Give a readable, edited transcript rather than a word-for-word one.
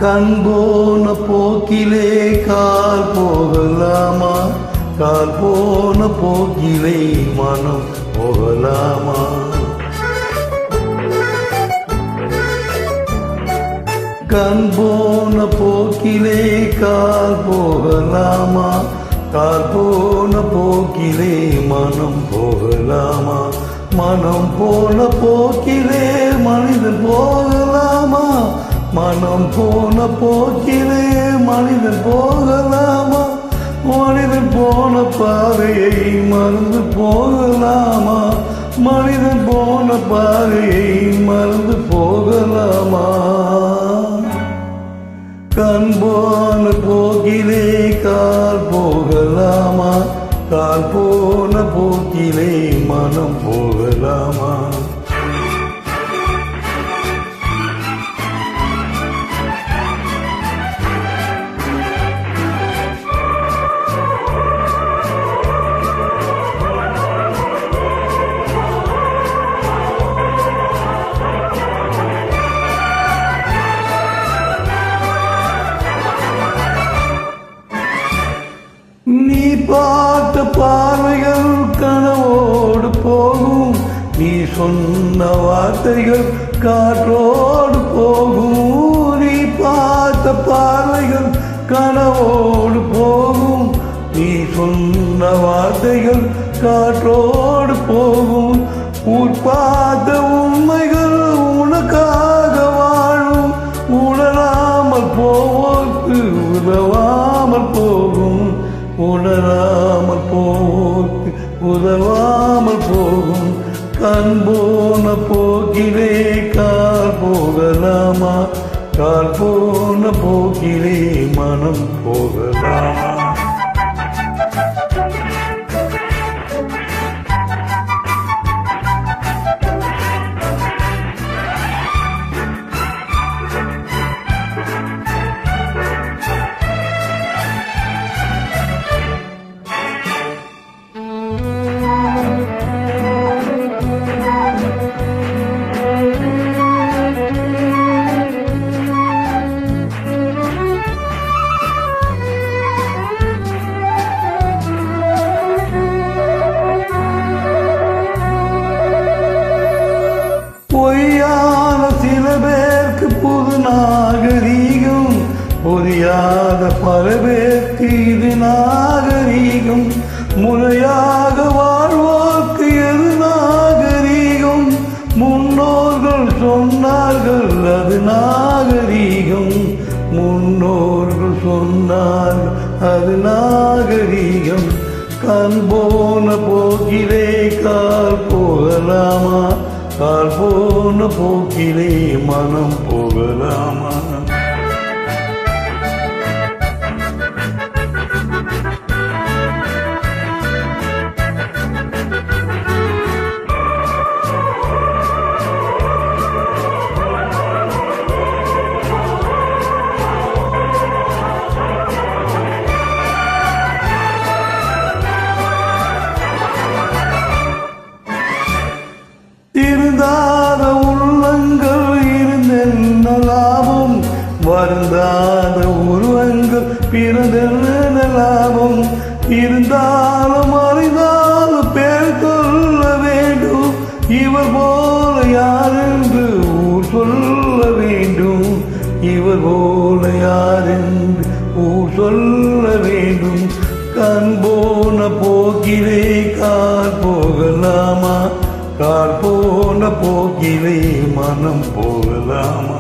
கண் போன போக்கிலே கால் போகலாமா? கால் போன போக்கிலே மனம் போகலாமா? கண் போன போக்கிலே கால் போகலாமா? கால் போன போக்கிலே மனம் போகலாமா? மனம் போன போக்கிலே மனிதன் போகலாமா? மனம் போன போக்கிலே மனிதன் போகலாமா? மனிதன் போன பாதையை மறந்து போகலாமா? மனிதன் போன பாதையை மறந்து போகலாமா? கண் போன போக்கிலே கால் போகலாமா? கால் போன போக்கிலே மனம் போகலாமா? நீ பார்த்த பார்வைகள் கனவோடு போகும், நீ சொன்ன வார்த்தைகள் காற்றோடு போகும். நீ பார்த்த பார்வைகள் கனவோடு போகும், நீ சொன்ன வார்த்தைகள் காற்றோடு போகும். பார்த்த உண்மைகள் உனக்காக வாழும், உணராமல் போவோர்க்கு உதவாமல் போகும். உணராமல் போக்கு உதவாமல் போகும். கண் போன போக்கிலே கால் போகலாமா? கால் போன போக்கிலே மனம் போகலாமா? பொய்யான சில பேருக்கு புது நாகரீகம், புரியாத பல பேருக்கு இது நாகரீகம். முறையாக வாழ்வோர்க்கு எது நாகரீகம்? முன்னோர்கள் சொன்னார்கள் அது நாகரீகம். முன்னோர்கள் சொன்னார்கள் அது நாகரீகம். கண் போன போக்கிலே கால் போகலாமா? கால் போன போக்கிலே மனம் போகலாமா? திருந்தாத உள்ளங்கள் இருந்தென்ன லாபம்? வருந்தாத உருவங்கள் பிறந்தென்ன லாபம்? இருந்தாலும் அறிந்தாலும் பேர் சொல்ல வேண்டும். இவர் போல யார் என்று ஊர் சொல்ல வேண்டும். இவர் போல யார் என்று ஊர் சொல்ல வேண்டும். கண் போன போக்கிலே கால் போகலாமா? கால் போன போக்கிலே மனம் போகலாமா?